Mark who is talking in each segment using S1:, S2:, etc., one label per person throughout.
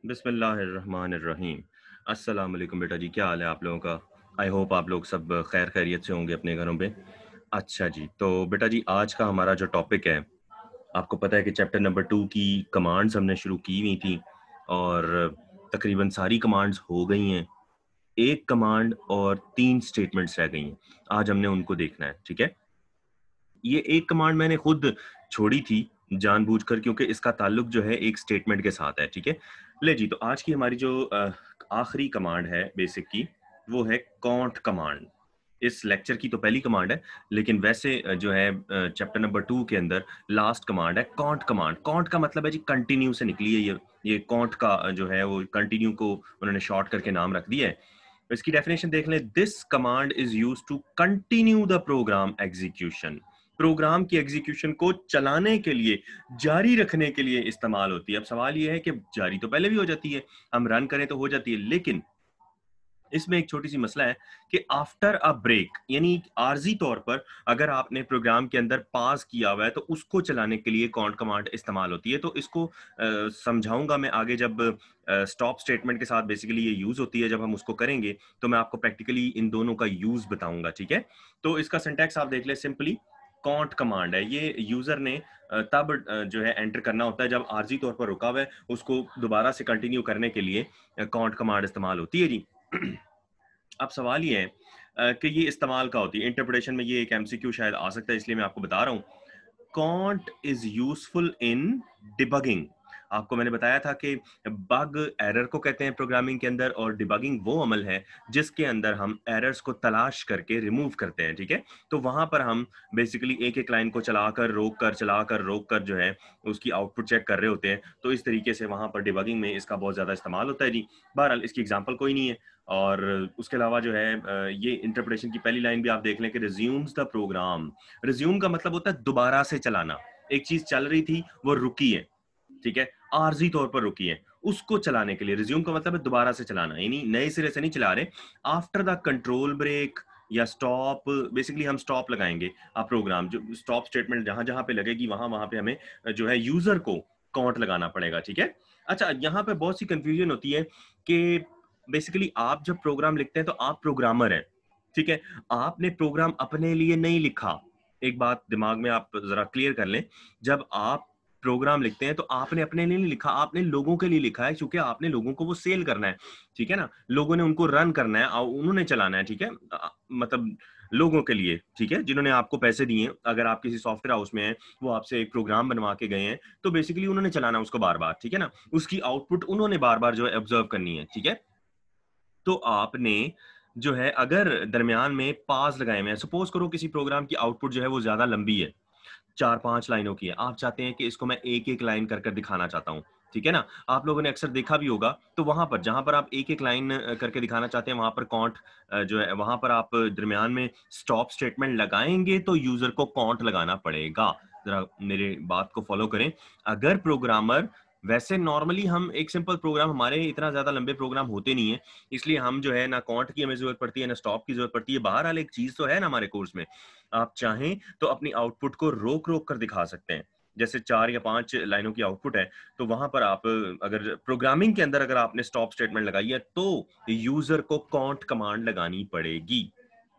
S1: बिस्मिल्लाहिर्रहमानिर्रहीम। अस्सलाम वालेकुम बेटा जी, क्या हाल है आप लोगों का? आई होप आप लोग सब खैर खैरियत से होंगे अपने घरों पे। अच्छा जी, तो बेटा जी आज का हमारा जो टॉपिक है, आपको पता है कि चैप्टर नंबर 2 की कमांड्स हमने शुरू की हुई थी और तकरीबन सारी कमांड्स हो गई हैं। एक कमांड और 3 स्टेटमेंट्स रह गई हैं। आज हमने उनको देखना है, ठीक है? ये एक कमांड मैंने खुद छोड़ी थी जानबूझकर क्योंकि इसका ताल्लुक जो है एक स्टेटमेंट के साथ है, ठीक है? ले जी, तो आज की हमारी जो आखिरी कमांड है बेसिक की, वो है कॉन्ट कमांड। इस लेक्चर की तो पहली कमांड है, लेकिन वैसे जो है चैप्टर नंबर 2 के अंदर लास्ट कमांड है कॉन्ट कमांड। कॉन्ट का मतलब है जी कंटिन्यू से निकली है ये कॉन्ट का जो है वो कंटिन्यू को उन्होंने शॉर्ट करके नाम रख दिया है। इसकी डेफिनेशन देख लें, this command is used to continue the program execution. Program की एग्जीक्यूशन को चलाने के लिए, जारी रखने के लिए इस्तेमाल होती है। अब सवाल ये है कि जारी तो पहले भी हो जाती है, हम रन करें तो हो जाती है, लेकिन इसमें एक छोटी सी मसला है कि आफ्टर अ ब्रेक यानी आर्जी तौर पर अगर आपने प्रोग्राम के अंदर पास किया हुआ है तो उसको चलाने के लिए कॉन्ट कमांड इस्तेमाल होती है। तो इसको समझाऊंगा मैं आगे जब स्टॉप स्टेटमेंट के साथ बेसिकली ये यूज होती है। जब हम उसको करेंगे तो मैं आपको प्रैक्टिकली इन दोनों का यूज बताऊंगा, ठीक है? तो इसका सिंटैक्स आप देख ले, सिंपली कॉन्ट कमांड है। ये यूजर ने तब जो है एंटर करना होता है जब आर्जी तौर पर रुका हुआ है, उसको दोबारा से कंटिन्यू करने के लिए कॉन्ट कमांड इस्तेमाल होती है जी। अब सवाल ये है कि ये इस्तेमाल का होती है इंटरप्रिटेशन में। ये एक एमसीक्यू शायद आ सकता है, इसलिए मैं आपको बता रहा हूँ। Can't is useful in debugging. आपको मैंने बताया था कि बग एरर को कहते हैं प्रोग्रामिंग के अंदर, और डिबगिंग वो अमल है जिसके अंदर हम एरर्स को तलाश करके रिमूव करते हैं, ठीक है? तो वहां पर हम बेसिकली एक एक लाइन को चलाकर रोक कर जो है उसकी आउटपुट चेक कर रहे होते हैं। तो इस तरीके से वहां पर डिबगिंग में इसका बहुत ज्यादा इस्तेमाल होता है जी। बहरहाल इसकी एग्जांपल कोई नहीं है। और उसके अलावा जो है ये इंटरप्रिटेशन की पहली लाइन भी आप देख लें कि रिज्यूम्स द प्रोग्राम। रिज्यूम का मतलब होता है दोबारा से चलाना। एक चीज चल रही थी, वो रुकी है, ठीक है, आर्जी तौर पर रुकी है, उसको चलाने के लिए रिज्यूम का मतलब है दोबारा से चलाना, यानी नए सिरे से नहीं चला रहे। आफ्टर द कंट्रोल ब्रेक या स्टॉप, बेसिकली हम स्टॉप लगाएंगे। आप प्रोग्राम जो स्टॉप स्टेटमेंट जहां जहां पे लगेगी वहां वहां पे हमें जो है यूजर को काउंट लगाना पड़ेगा, ठीक है? अच्छा, यहाँ पे बहुत सी कंफ्यूजन होती है कि बेसिकली आप जब प्रोग्राम लिखते हैं तो आप प्रोग्रामर हैं, ठीक है? आपने प्रोग्राम अपने लिए नहीं लिखा। एक बात दिमाग में आप जरा क्लियर कर लें, जब आप प्रोग्राम लिखते हैं तो आपने अपने लिए नहीं लिखा, आपने लोगों के लिए लिखा है, क्योंकि आपने लोगों को वो सेल करना है, ठीक है ना? लोगों ने उनको रन करना है और उन्होंने चलाना है, ठीक है? मतलब लोगों के लिए, ठीक है, जिन्होंने आपको पैसे दिए हैं। अगर आप किसी सॉफ्टवेयर हाउस में हैं, वो आपसे एक प्रोग्राम बनवा के गए हैं, तो बेसिकली उन्होंने चलाना है उसको बार बार, ठीक है ना? उसकी आउटपुट उन्होंने बार बार जो है ऑब्जर्व करनी है, ठीक है? तो आपने जो है अगर दरमियान में पास लगाए हुए हैं, सपोज करो किसी प्रोग्राम की आउटपुट जो है वो ज्यादा लंबी है, 4-5 लाइनों की है, आप चाहते हैं कि इसको मैं एक-एक लाइन कर कर दिखाना चाहता हूँ, ठीक है ना? आप लोगों ने अक्सर देखा भी होगा, तो वहाँ पर जहाँ पर आप एक-एक लाइन करके दिखाना चाहते हैं, वहाँ पर काउंट जो है वहाँ पर आप दरमियान में स्टॉप स्टेटमेंट लगाएँगे तो यूज़र को काउंट लगाना पड़ेगा। ज़रा मेरी बात को फ़ॉलो करें। अगर प्रोग्रामर वैसे नॉर्मली हम एक सिंपल प्रोग्राम, हमारे इतना ज़्यादा लंबे प्रोग्राम होते नहीं हैं, इसलिए हम जो है ना काउंट की हमें ज़रूरत पड़ती है, ना स्टॉप की ज़रूरत पड़ती है। बहरहाल एक चीज़ तो है ना हमारे कोर्स में, आप चाहें तो अपनी आउटपुट को रोक-रोक कर दिखा सकते हैं। जैसे 4 या 5 लाइनों की आउटपुट है, तो वहाँ पर आप अगर प्रोग्रामिंग के अंदर अगर आपने स्टॉप स्टेटमेंट लगाई है, तो यूज़र को काउंट कमांड लगानी पड़ेगी।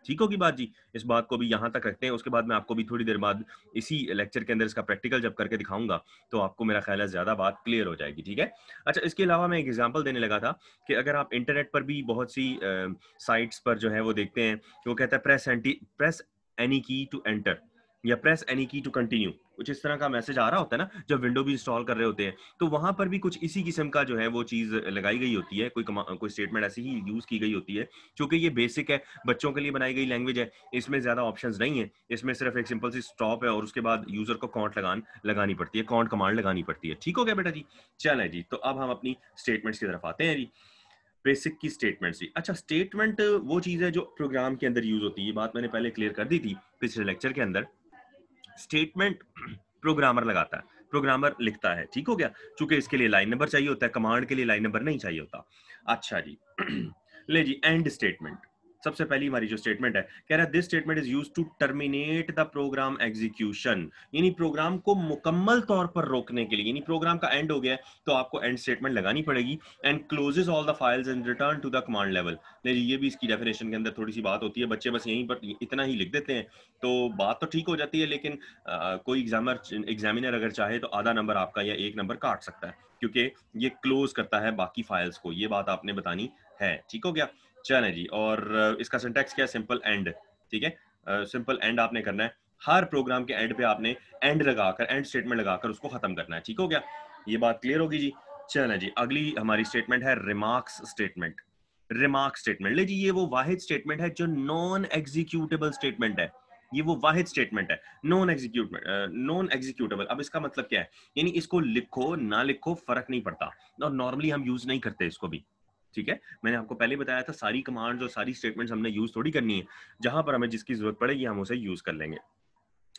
S1: ठीक होगी बात जी? इस बात को भी यहाँ तक रखते हैं, उसके बाद मैं आपको भी थोड़ी देर बाद इसी लेक्चर के अंदर इसका प्रैक्टिकल जब करके दिखाऊँगा, तो आपको मेरा ख़्याल है ज़्यादा बात क्लियर हो जाएगी, ठीक है? अच्छा, इसके अलावा मैं एक एग्ज़ाम्पल देने लगा था कि अगर आप इंटरनेट पर भी बहुत सी साइट्स पर जो है वो देखते हैं, वो कहता है प्रेस एनी की टू एंटर या प्रेस एनी की टू कंटिन्यू, कुछ इस तरह का मैसेज आ रहा होता है ना जब विंडो भी इंस्टॉल कर रहे होते हैं। तो वहां पर भी कुछ इसी किस्म का जो है वो चीज लगाई गई होती है, कोई स्टेटमेंट ऐसी ही यूज की गई होती है। क्योंकि ये बेसिक है, बच्चों के लिए बनाई गई लैंग्वेज है, इसमें ज्यादा ऑप्शंस नहीं है। इसमें सिर्फ एक सिंपल सी स्टॉप है और उसके बाद यूजर को काउंट लगानी पड़ती है, काउंट कमांड लगानी पड़ती है। ठीक हो गया बेटा जी? चलें जी, तो अब हम अपनी स्टेटमेंट्स की तरफ आते हैं जी। बेसिक की स्टेटमेंट सी। अच्छा, स्टेटमेंट वो चीज है जो प्रोग्राम के अंदर यूज होती है, ये बात मैंने पहले क्लियर कर दी थी पिछले लेक्चर के अंदर। स्टेटमेंट प्रोग्रामर लगाता है, प्रोग्रामर लिखता है, ठीक हो गया? चूंकि इसके लिए लाइन नंबर चाहिए होता है, कमांड के लिए लाइन नंबर नहीं चाहिए होता। अच्छा जी। ले जी, एंड स्टेटमेंट। सबसे पहली हमारी जो स्टेटमेंट है, कह रहा है this statement is used to terminate the program execution, यानी प्रोग्राम को मुकम्मल तौर पर रोकने के लिए, यानी प्रोग्राम का एंड हो गया है तो आपको एंड स्टेटमेंट लगानी पड़ेगी। End closes all the files and return to the command level. ये भी इसकी डेफिनेशन के अंदर थोड़ी सी बात होती है, बच्चे बस यहीं पर इतना ही लिख देते हैं तो बात तो ठीक हो जाती है, लेकिन कोई एग्जामिनर अगर चाहे तो आधा नंबर आपका या एक नंबर काट सकता है, क्योंकि ये क्लोज करता है बाकी फाइल्स को। ये बात आपने बतानी है, ठीक हो गया। चलें जी, और इसका सिंटैक्स क्या है, सिंपल एंड, ठीक है। सिंपल एंड आपने करना है, हर प्रोग्राम के एंड पे आपने एंड लगाकर, एंड स्टेटमेंट लगाकर उसको खत्म करना है, ठीक हो गया। ये बात क्लियर होगी जी। चलें जी, अगली हमारी स्टेटमेंट है रिमार्क्स स्टेटमेंट। रिमार्क स्टेटमेंट, ले जी, ये वो वाहिद स्टेटमेंट है जो नॉन एग्जीक्यूटेबल स्टेटमेंट है। ये वो वाहिद स्टेटमेंट है नॉन एग्जीक्यूटेबल। अब इसका मतलब क्या है, यानी इसको लिखो ना लिखो फर्क नहीं पड़ता, और नॉर्मली हम यूज नहीं करते इसको भी, ठीक है। मैंने आपको पहले बताया था सारी कमांड्स और सारी स्टेटमेंट्स हमने यूज थोड़ी करनी है, जहां पर हमें जिसकी जरूरत पड़ेगी हम उसे यूज कर लेंगे।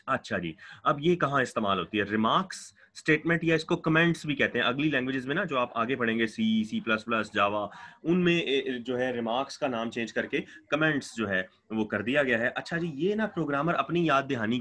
S1: अच्छा जी, अब ये कहाँ इस्तेमाल होती है, रिमार्क्स स्टेटमेंट, या इसको कमेंट्स भी कहते हैं। अगली लैंग्वेजेस में ना जो आप आगे पढ़ेंगे, सी प्लस प्लस, जावा, उनमें जो है रिमार्क्स का नाम चेंज करके कमेंट्स जो है वो कर दिया गया है। अच्छा जी, ये ना प्रोग्रामर अपनी याद दहानी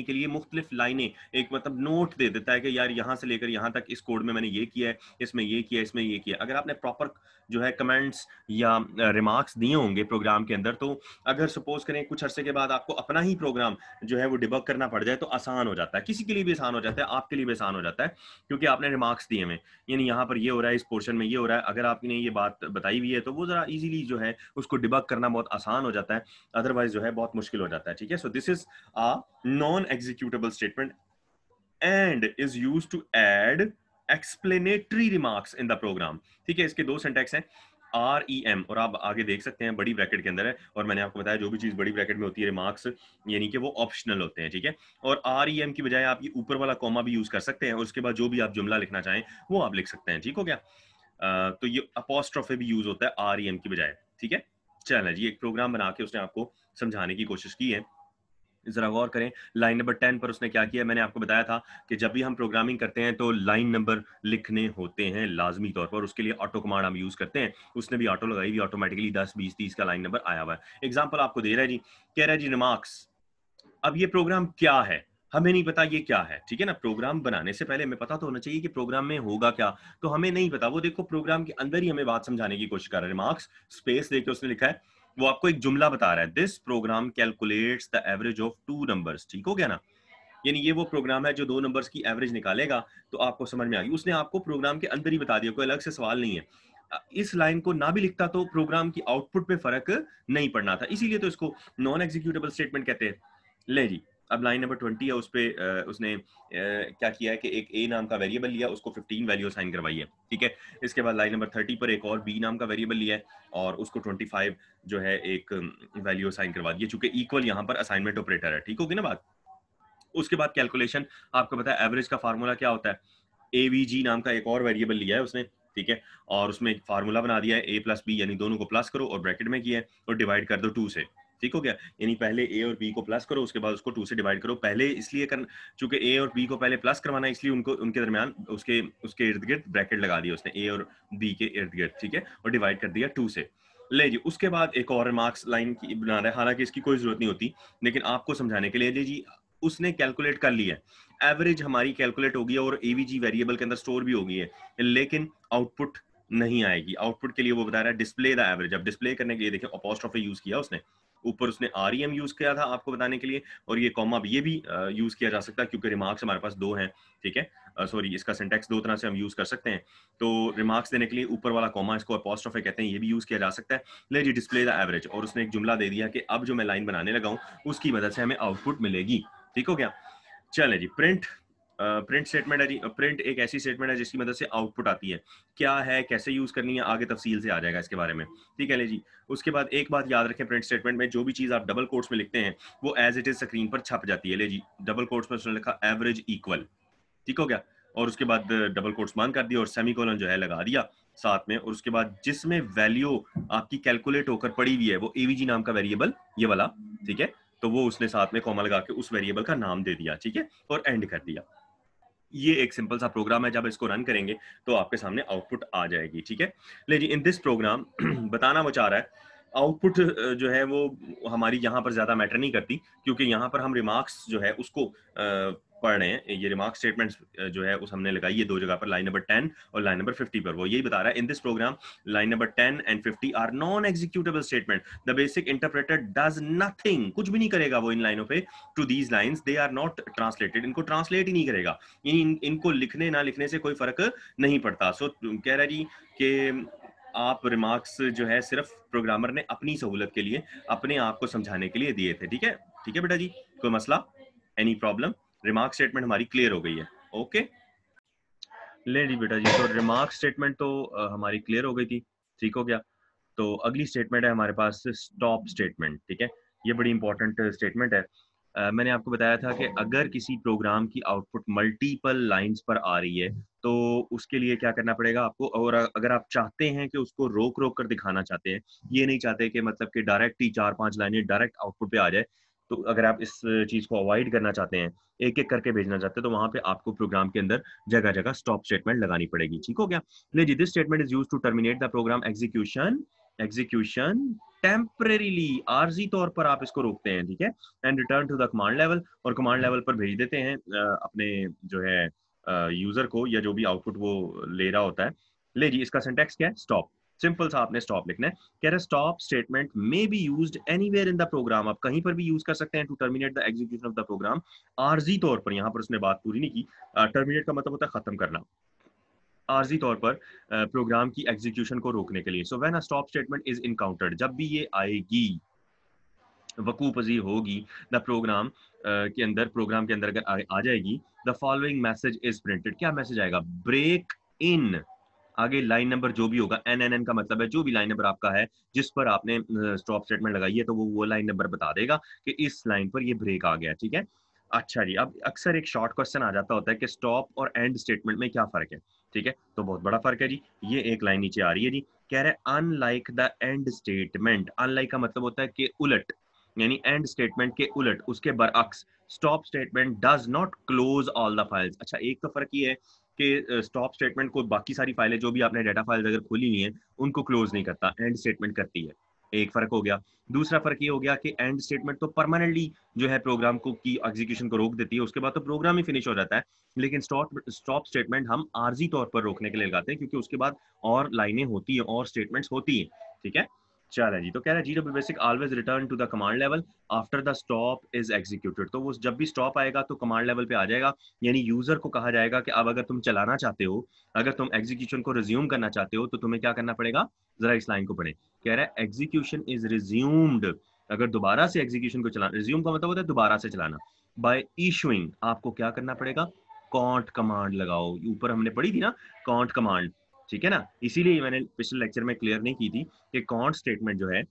S1: के लिए मुख्तलिफ लाइनें, एक मतलब नोट दे देता है कि यार यहाँ से लेकर यहाँ तक इस कोड में मैंने ये किया है, इसमें ये किया, इसमें ये किया। अगर आपने प्रॉपर जो है कमेंट्स या रिमार्क्स दिए होंगे प्रोग्राम के अंदर, तो अगर सपोज करें कुछ अरसे के बाद आपको अपना ही प्रोग्राम जो है वो डिबग करना पड़ जाए तो आसान हो जाता है, किसी के लिए भी आसान हो जाता है, आपके लिए भी आसान हो जाता है, क्योंकि आपने रिमार्क्स दिए हुए, यानी यहाँ पर ये हो रहा है, इस पोर्शन में ये हो रहा है, अगर आपने ये बात बताई हुई है तो वो जरा इजीली जो है उसको डिबग करना बहुत आसान हो जाता है, अदरवाइज जो है बहुत मुश्किल हो जाता है, ठीक है। So this is a non executable statement and is used to add explanatory remarks in the program, ठीक है। इसके दो सिंटैक्स हैं, REM, और आप आगे देख सकते हैं बड़ी ब्रैकेट के अंदर है, और मैंने आपको बताया जो भी चीज बड़ी ब्रैकेट में होती है रिमार्क्स, यानी कि वो ऑप्शनल होते हैं, ठीक है। और REM की बजाय आप ये ऊपर वाला कॉमा भी यूज कर सकते हैं, और उसके बाद जो भी आप जुमला लिखना चाहें वो आप लिख सकते हैं, ठीक हो गया। तो ये अपोस्ट्रोफे भी यूज होता है REM की बजाय, ठीक है। चलें जी, एक प्रोग्राम बना के उसने आपको समझाने की कोशिश की है, जरा गौर करें। लाइन नंबर 10 पर उसने क्या किया, मैंने आपको बताया था कि जब भी हम प्रोग्रामिंग करते हैं तो लाइन नंबर लिखने होते हैं लाजमी तौर पर, उसके लिए ऑटो कमांड हम यूज करते हैं। उसने भी ऑटो लगाई हुई, ऑटोमेटिकली 10 20 30 का लाइन नंबर आया हुआ है। एग्जांपल आपको दे रहा है जी, कह रहा है जी रिमार्क्स। अब ये प्रोग्राम क्या है, हमें नहीं पता ये क्या है, ठीक है ना। प्रोग्राम बनाने से पहले हमें पता तो होना चाहिए कि प्रोग्राम में होगा क्या, तो हमें नहीं पता। वो देखो प्रोग्राम के अंदर ही हमें बात समझाने की कोशिश कर रहा है। रिमार्क्स स्पेस देके उसने लिखा है, वो आपको एक जुमला बता रहा है, this program calculates the average of two numbers, ठीक हो गया ना। यानी ये वो प्रोग्राम है जो दो नंबर्स की एवरेज निकालेगा, तो आपको समझ में आ गई। उसने आपको प्रोग्राम के अंदर ही बता दिया, कोई अलग से सवाल नहीं है। इस लाइन को ना भी लिखता तो प्रोग्राम की आउटपुट पे फर्क नहीं पड़ना था, इसीलिए तो इसको नॉन एग्जीक्यूटेबल स्टेटमेंट कहते हैं। ले जी, अब लाइन नंबर 20 है, उस पे उसने क्या किया है कि एक ए नाम का वेरिएबल लिया, उसको 15 वैल्यू असाइन करवाई है, ठीक है। इसके बाद लाइन नंबर 30 पर एक और बी नाम का वेरिएबल लिया है, और उसको 25 जो है एक वैल्यू असाइन करवा दी है, चूंकि इक्वल यहाँ पर असाइनमेंट ऑपरेटर है, ठीक होगी ना बात। उसके बाद कैलकुलेशन, आपको पता है एवरेज का फार्मूला क्या होता है, एवीजी नाम का एक और वेरिएबल लिया है उसने, ठीक है। और उसमें एक फार्मूला बना दिया है, ए प्लस बी, यानी दोनों को प्लस करो और ब्रैकेट में किया है, और डिवाइड कर दो 2 से, ठीक हो गया। यानी पहले ए और बी को प्लस करो, उसके बाद उसको 2 से डिवाइड करो। पहले इसलिए कर, चूंकि ए और बी को पहले प्लस करवाना है, इसलिए उनको उनके दरमियान उसके उसके इर्द गिर्द ब्रैकेट लगा दिया उसने, ए और बी के इर्द गिर्द, ठीक है, और डिवाइड कर दिया 2 से। ले जी, उसके बाद एक और मार्क्स लाइन की बना रहा है, हालांकि इसकी कोई जरूरत नहीं होती, लेकिन आपको समझाने के लिए। ले जी, उसने कैलकुलेट कर लिया है, एवरेज हमारी कैलकुलेट होगी और एवीजी वेरिएबल के अंदर स्टोर भी होगी है, लेकिन आउटपुट नहीं आएगी। आउटपुट के लिए वो बता रहा है डिस्प्ले द एवरेज। अब डिस्प्ले करने के लिए देखिए अपोस्ट्रोफी यूज किया उसने, ऊपर उसने REM यूज किया था आपको बताने के लिए, और ये कॉमा ये भी यूज किया जा सकता है, क्योंकि रिमार्क्स हमारे पास दो हैं, ठीक है। सॉरी, इसका सिंटैक्स दो तरह से हम यूज कर सकते हैं। तो रिमार्क्स देने के लिए ऊपर वाला कॉमा, इसको अपोस्ट्रोफी कहते हैं, ये भी यूज किया जा सकता है। ले जी, डिस्प्ले द एवरेज, और उसने एक जुमला दे दिया कि अब जो मैं लाइन बनाने लगा हूं उसकी मदद से हमें आउटपुट मिलेगी, ठीक हो गया। चलें जी, प्रिंट प्रिंट स्टेटमेंट है जी। प्रिंट एक ऐसी स्टेटमेंट है जिसकी मदद से आउटपुट आती है, क्या है कैसे यूज करनी है आगे तफसील से आ जाएगा इसके बारे में, ठीक है। ले जी, उसके बाद एक बात याद रखें, प्रिंट स्टेटमेंट में जो भी चीज आप डबल कोट्स में लिखते हैं वो एज इट इज स्क्रीन पर छप जाती है। ले जी, डबल कोट्स में उसने लिखा एवरेज इक्वल, ठीक हो गया, और उसके बाद डबल कोट्स बंद कर दिया और सेमीकोलन जो है लगा दिया साथ में, और उसके बाद जिसमें वैल्यू आपकी कैलकुलेट होकर पड़ी हुई है वो एवीजी नाम का वेरिएबल, ये वाला, ठीक है, तो वो उसने साथ में कॉमा लगा के उस वेरिएबल का नाम दे दिया, ठीक है, और एंड कर दिया। ये एक सिंपल सा प्रोग्राम है, जब इसको रन करेंगे तो आपके सामने आउटपुट आ जाएगी, ठीक है। ले जी, इन दिस प्रोग्राम बताना वो चाह रहा है आउटपुट जो है वो हमारी यहाँ पर ज्यादा मैटर नहीं करती, क्योंकि यहाँ पर हम रिमार्क्स जो है उसको पढ़ रहे हैं। ये रिमार्क स्टेटमेंट्स जो है उस हमने लगाई है दो जगह पर, लाइन नंबर 10 और लाइन नंबर 50 पर। वो यही बता रहा है in this program line number 10 and 50 are non executable statement, the basic interpreter does nothing, कुछ भी नहीं करेगा वो इन लाइनों पे, to these lines they are not translated, इनको ट्रांसलेट ही नहीं करेगा, इनको लिखने ना लिखने से कोई फर्क नहीं पड़ता। सो कह रहा जी कि आप रिमार्क्स जो है सिर्फ प्रोग्रामर ने अपनी सहूलत के लिए, अपने आप को समझाने के लिए दिए थे, ठीक है। ठीक है बेटा जी, कोई मसला, एनी प्रॉब्लम? रिमार्क स्टेटमेंट हमारी क्लियर हो गई है, ओके। ले जी बेटा जी, तो रिमार्क स्टेटमेंट तो हमारी क्लियर हो गई थी, ठीक हो गया। तो अगली स्टेटमेंट है हमारे पास स्टॉप स्टेटमेंट, ठीक है। ये बड़ी इंपॉर्टेंट स्टेटमेंट है। मैंने आपको बताया था कि अगर किसी प्रोग्राम की आउटपुट मल्टीपल लाइंस पर आ रही है तो उसके लिए क्या करना पड़ेगा आपको, और अगर आप चाहते हैं कि उसको रोक रोक कर दिखाना चाहते हैं, ये नहीं चाहते कि मतलब कि डायरेक्ट ही 4-5 लाइनें डायरेक्ट आउटपुट पे आ जाए, तो अगर आप इस चीज को अवॉइड करना चाहते हैं, एक एक करके भेजना चाहते हैं, तो वहां पे आपको प्रोग्राम के अंदर जगह जगह स्टॉप स्टेटमेंट लगानी पड़ेगी, ठीक हो गया। ले जी, this statement is used to terminate the program execution temporarily, आरजी तौर पर आप इसको रोकते हैं, ठीक है, and return to the command level, और कमांड लेवल पर भेज देते हैं अपने जो है यूजर को, या जो भी आउटपुट वो ले रहा होता है। ले जी, इसका सिंटैक्स क्या है, स्टॉप, सिंपल सा आपने स्टॉप लिखना है। कह रहे stop statement may be used anywhere in the program, आप कहीं पर भी यूज कर सकते हैं to terminate the execution of the program, आरजी तौर पर, यहां पर उसने बात पूरी नहीं की, टर्मिनेट का मतलब होता है खत्म करना, आरजी तौर पर प्रोग्राम की एग्जीक्यूशन को रोकने के लिए। So when a stop statement is encountered, जब भी ये आएगी, वकू पजीर होगी, द प्रोग्राम के अंदर, प्रोग्राम के अंदर अगर आ जाएगी, the following message is printed, क्या मैसेज आएगा, ब्रेक इन, आगे लाइन नंबर जो भी होगा, एन का मतलब है जो भी लाइन नंबर आपका है जिस पर आपने स्टॉप स्टेटमेंट लगाई है, तो वो लाइन नंबर बता देगा कि इस लाइन पर ये ब्रेक आ गया, ठीक है। अच्छा जी, अब अक्सर एक शॉर्ट क्वेश्चन आ जाता होता है कि स्टॉप और एंड स्टेटमेंट में क्या फर्क है, ठीक है। तो बहुत बड़ा फर्क है जी। ये एक लाइन नीचे आ रही है जी, कह रहे unlike the end statement, unlike का मतलब होता है कि उलट, यानी एंड स्टेटमेंट के उलट, उसके बरअक्स, stop statement does not close all the files. अच्छा, एक तो फर्क ये है कि स्टॉप स्टेटमेंट को बाकी सारी फाइलें जो भी आपने डाटा फाइल्स अगर खोली हुई हैं उनको क्लोज नहीं करता, एंड स्टेटमेंट करती है, एक फर्क हो गया। दूसरा फर्क ये हो गया कि एंड स्टेटमेंट तो परमानेंटली जो है प्रोग्राम को की एग्जीक्यूशन को रोक देती है, उसके बाद तो प्रोग्राम ही फिनिश हो जाता है। लेकिन स्टॉप स्टेटमेंट हम आरजी तौर पर रोकने के लिए लगाते हैं, क्योंकि उसके बाद और लाइनें होती हैं और स्टेटमेंट्स होती हैं, ठीक है। चल है जी, तो कह रहा है GW basic always return to the command level after the stop is executed, तो वो जब भी स्टॉप आएगा तो कमांड लेवल पे आ जाएगा, यानी यूजर को कहा जाएगा कि अब अगर तुम चलाना चाहते हो, अगर तुम एग्जीक्यूशन को रिज्यूम करना चाहते हो, तो तुम्हें क्या करना पड़ेगा, जरा इस लाइन को पढ़े। कह रहा है एग्जीक्यूशन इज रिज्यूम्ड, अगर दोबारा से एग्जीक्यूशन को चलाना, रिज्यूम का मतलब होता है दोबारा से चलाना, बाय इशूइंग, आपको क्या करना पड़ेगा, कॉन्ट कमांड लगाओ, ऊपर हमने पढ़ी थी ना कॉन्ट कमांड, ठीक है ना। इसीलिए मैंने पिछले लेक्चर में क्लियर नहीं की थी कि कॉन्ट स्टेटमेंट जो है,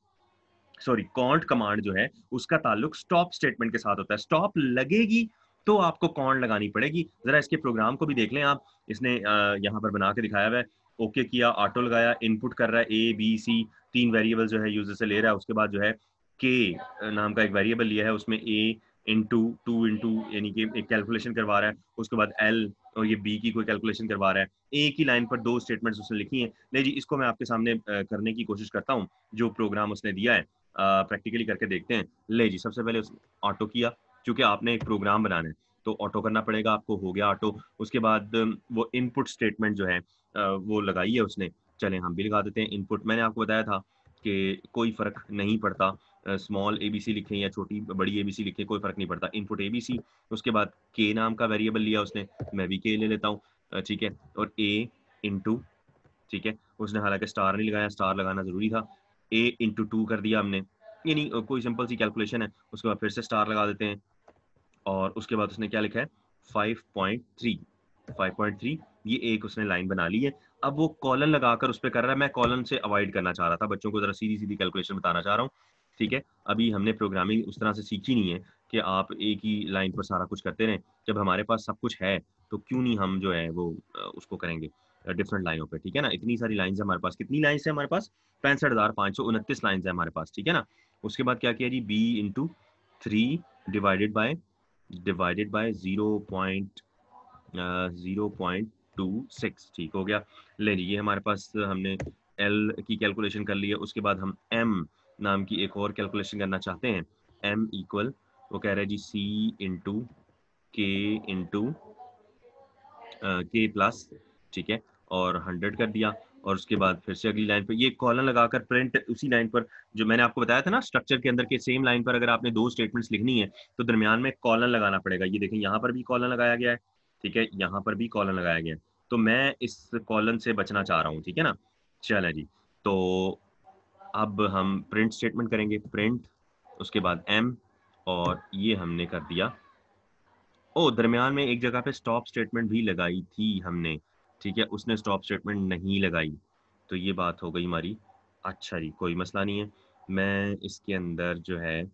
S1: सॉरी कॉन्ट कमांड जो है उसका ताल्लुक स्टॉप स्टेटमेंट के साथ होता है, स्टॉप लगेगी तो आपको कॉन्ट लगानी पड़ेगी। जरा इसके प्रोग्राम को भी देख लें आप, इसने यहाँ पर बना के दिखाया हुआ है, ओके किया, ऑटो लगाया, इनपुट कर रहा है A B C, 3 वेरिएबल जो है यूजर से ले रहा है, उसके बाद जो है के नाम का एक वेरिएबल लिया है, उसमें A × 2 × यानी कि एक कैलकुलेशन करवा रहा है, उसके बाद L और ये B की कोई कैलकुलेशन करवा रहा है, एक ही लाइन पर 2 स्टेटमेंट्स उसने लिखी हैं। नहीं जी, इसको मैं आपके सामने करने की कोशिश करता हूँ, जो प्रोग्राम उसने दिया है प्रैक्टिकली करके देखते हैं। ले जी, सबसे पहले उसने ऑटो किया, क्योंकि आपने एक प्रोग्राम बनाना है तो ऑटो करना पड़ेगा आपको, हो गया ऑटो। उसके बाद वो इनपुट स्टेटमेंट जो है वो लगाई है उसने, चले हम भी लगा देते हैं इनपुट। मैंने आपको बताया था कि कोई फर्क नहीं पड़ता, स्मॉल ABC लिखें या छोटी बड़ी ABC लिखें, कोई फर्क नहीं पड़ता, इनपुट ABC। उसके बाद के नाम का वेरिएबल लिया उसने, मैं भी के ले लेता हूँ, ठीक है, और A × ठीक है, उसने हालांकि स्टार नहीं लगाया, स्टार लगाना जरूरी था, A × 2 कर दिया हमने, यानी कोई सिंपल सी कैलकुलेशन है। उसके बाद फिर से स्टार लगा देते हैं, और उसके बाद उसने क्या लिखा है, 5.3, ये एक उसने लाइन बना ली है। अब वो कॉलन लगाकर उस पर कर रहा है, मैं कॉलन से अवॉइड करना चाह रहा था, बच्चों को जरा सीधी सीधी कैलकुलेशन बताना चाह रहा हूँ, ठीक है। अभी हमने प्रोग्रामिंग उस तरह से सीखी नहीं है कि आप एक ही लाइन पर सारा कुछ करते रहें, जब हमारे पास सब कुछ है तो क्यों नहीं हम जो है वो उसको करेंगे डिफरेंट लाइनों पे, ठीक है ना। इतनी सारी लाइंस है हमारे पास, कितनी लाइंस है हमारे पास, 65,529 लाइंस है हमारे पास, ठीक है ना। उसके बाद क्या किया जी, B × 3 डिवाइडेड बाय 0.3, 0.26, ठीक हो गया। ले जी, ये हमारे पास हमने एल की कैलकुलेशन कर ली है। उसके बाद हम एम नाम की एक और कैलकुलेशन करना चाहते हैं। एम इक्वल, वो कह रहा है जी सी इंटू के इंटू के प्लस, ठीक है, और 100 कर दिया। और उसके बाद फिर से अगली लाइन पर ये कॉलन लगाकर प्रिंट उसी लाइन पर, जो मैंने आपको बताया था ना स्ट्रक्चर के अंदर के सेम लाइन पर अगर आपने दो स्टेटमेंट्स लिखनी है तो दरमियान में कॉलन लगाना पड़ेगा। ये देखें यहाँ पर भी कॉलन लगाया गया है, ठीक है, यहाँ पर भी कॉलन लगाया गया है। तो मैं इस कॉलन से बचना चाह रहा हूँ, ठीक है ना। चलें जी, तो अब हम प्रिंट स्टेटमेंट करेंगे, प्रिंट, उसके बाद एम, और ये हमने कर दिया। ओ, दरमियान में एक जगह पे स्टॉप स्टेटमेंट भी लगाई थी हमने, ठीक है, उसने स्टॉप स्टेटमेंट नहीं लगाई, तो ये बात हो गई हमारी। अच्छा जी, कोई मसला नहीं है। मैं इसके अंदर जो है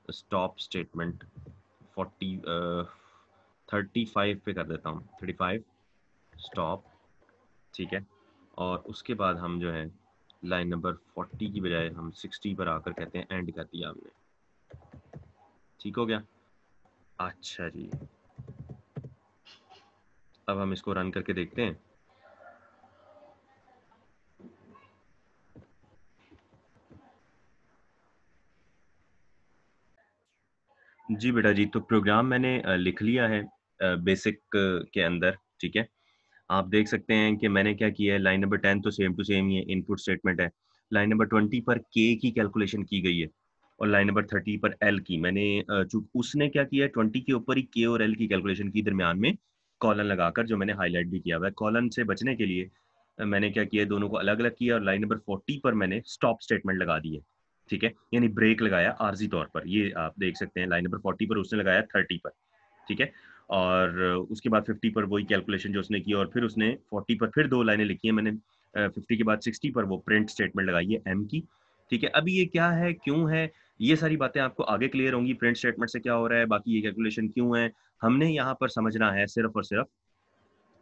S1: स्टॉप स्टेटमेंट 35 पे कर देता हूँ, 35 स्टॉप, ठीक है। और उसके बाद हम जो है लाइन नंबर 40 की बजाय हम 60 पर आकर कहते हैं एंड कर दिया हमने, ठीक हो गया। अच्छा जी, अब हम इसको रन करके देखते हैं। जी बेटा जी, तो प्रोग्राम मैंने लिख लिया है बेसिक के अंदर, ठीक है। आप देख सकते हैं कि मैंने क्या किया है, लाइन नंबर 10 तो सेम टू सेम ये इनपुट स्टेटमेंट है। लाइन नंबर 20 पर के की कैलकुलेशन की गई है, और लाइन नंबर 30 पर एल की। मैंने उसने क्या किया है, 20 के ऊपर ही के और एल की कैलकुलेशन की, दरमियान में कॉलन लगाकर, जो मैंने हाईलाइट भी किया हुआ है। कॉलन से बचने के लिए मैंने क्या किया है, दोनों को अलग अलग किया, और लाइन नंबर 40 पर मैंने स्टॉप स्टेटमेंट लगा दी है, ठीक है, यानी ब्रेक लगाया आर्जी तौर पर। ये आप देख सकते हैं लाइन नंबर 40 पर उसने लगाया 30 पर, ठीक है। और उसके बाद 50 पर वही कैलकुलेशन जो उसने की, और फिर उसने 40 पर फिर दो लाइनें लिखी है मैंने। 50 के बाद 60 पर वो प्रिंट स्टेटमेंट लगाई है एम की, ठीक है। अभी ये क्या है, क्यों है, ये सारी बातें आपको आगे क्लियर होंगी, प्रिंट स्टेटमेंट से क्या हो रहा है, बाकी ये कैलकुलेशन क्यों है। हमने यहाँ पर समझना है सिर्फ और सिर्फ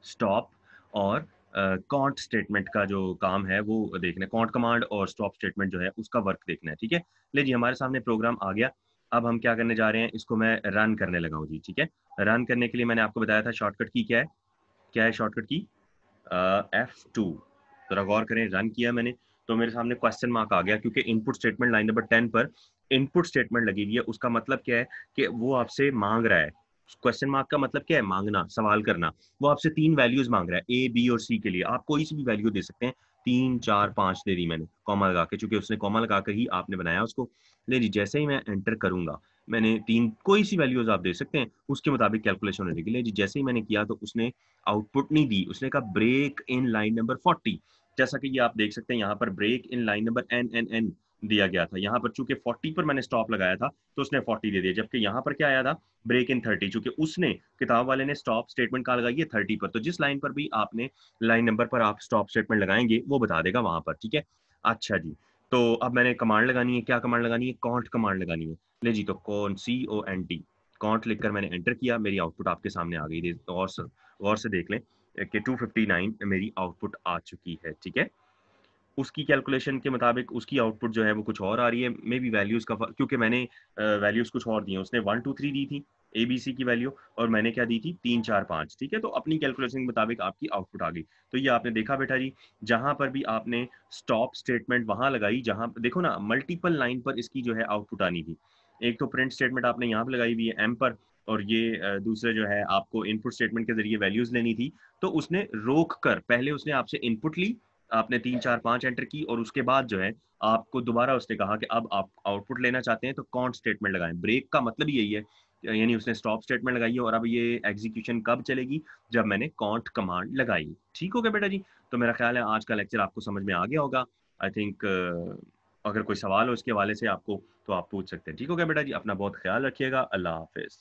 S1: स्टॉप और काउंट स्टेटमेंट का जो काम है वो देखना है। काउंट कमांड और स्टॉप स्टेटमेंट जो है उसका वर्क देखना है, ठीक है। ले जी, हमारे सामने प्रोग्राम आ गया। अब हम क्या करने जा रहे हैं, इसको मैं रन करने लगा हूँ जी, ठीक है। रन करने के लिए मैंने आपको बताया था शॉर्टकट की क्या है, क्या है शॉर्टकट की, F2। जरा गौर करें, रन किया मैंने तो मेरे सामने क्वेश्चन मार्क आ गया, क्योंकि इनपुट स्टेटमेंट लाइन नंबर 10 पर इनपुट स्टेटमेंट लगी हुई है। उसका मतलब क्या है कि वो आपसे मांग रहा है, क्वेश्चन मार्क का मतलब क्या है, मांगना, सवाल करना। वो आपसे तीन वैल्यूज मांग रहा है, ए बी और सी के लिए। आप कोई सी भी वैल्यू दे सकते हैं, 3 4 5 दे दी मैंने कॉमा लगा के, चूंकि उसने कॉमा लगा कर ही आपने बनाया उसको। ले जी, जैसे ही मैं एंटर करूंगा, मैंने तीन कोई सी वैल्यूज आप दे सकते हैं, उसके मुताबिक कैलकुलेशन होने लगी। ले जी, जैसे ही मैंने किया तो उसने आउटपुट नहीं दी, उसने कहा ब्रेक इन लाइन नंबर 40। जैसा कि ये आप देख सकते हैं यहाँ पर break in line number N N N दिया गया था। यहाँ पर चूंकि 40 पर मैंने स्टॉप लगाया था तो उसने 40 दे दिया, जबकि यहाँ पर क्या आया था, ब्रेक इन 30, चूंकि उसने, किताब वाले ने स्टॉप स्टेटमेंट कहाँ लगाई है, 30 पर। तो जिस लाइन पर भी आपने लाइन नंबर पर आप स्टॉप स्टेटमेंट लगाएंगे वो बता देगा वहां पर, ठीक है। अच्छा जी, तो अब मैंने कमांड लगानी है, क्या कमांड लगानी है, कॉन्ट कमांड लगानी है। ले जी, तो कौन CONT कॉन्ट लिखकर मैंने एंटर किया, मेरी आउटपुट आपके सामने आ गई। गौर से देख लें कि 259 मेरी आउटपुट आ चुकी है, ठीक है। उसकी कैलकुलेशन के मुताबिक उसकी आउटपुट जो है वो कुछ और आ रही है, मे बी वैल्यूज का क्योंकि मैंने वैल्यूज कुछ और दी हैं। उसने 1 2 3 दी थी ABC की वैल्यू, और मैंने क्या दी थी, 3 4 5, ठीक है। तो अपनी कैलकुलेशन के मुताबिक आपकी आउटपुट आ गई। तो ये आपने देखा बेटा जी, जहां पर भी आपने स्टॉप स्टेटमेंट वहां लगाई, जहां देखो ना मल्टीपल लाइन पर इसकी जो है आउटपुट आनी थी। एक तो प्रिंट स्टेटमेंट आपने यहाँ पे लगाई हुई है एम पर, और ये दूसरे जो है आपको इनपुट स्टेटमेंट के जरिए वैल्यूज लेनी थी। तो उसने रोक कर पहले उसने आपसे इनपुट ली, आपने 3 4 5 एंटर की, और उसके बाद जो है आपको दोबारा उसने कहा कि अब आप आउटपुट लेना चाहते हैं तो काउंट स्टेटमेंट लगाएं। ब्रेक का मतलब यही है, यानी उसने स्टॉप स्टेटमेंट लगाई है, और अब ये एग्जीक्यूशन कब चलेगी, जब मैंने काउंट कमांड लगाई। ठीक हो गया बेटा जी। तो मेरा ख्याल है आज का लेक्चर आपको समझ में आ गया होगा। आई थिंक अगर कोई सवाल हो इसके हवाले से आपको, तो आप पूछ सकते हैं। ठीक हो गया बेटा जी, अपना बहुत ख्याल रखिएगा। अल्लाह हाफिज।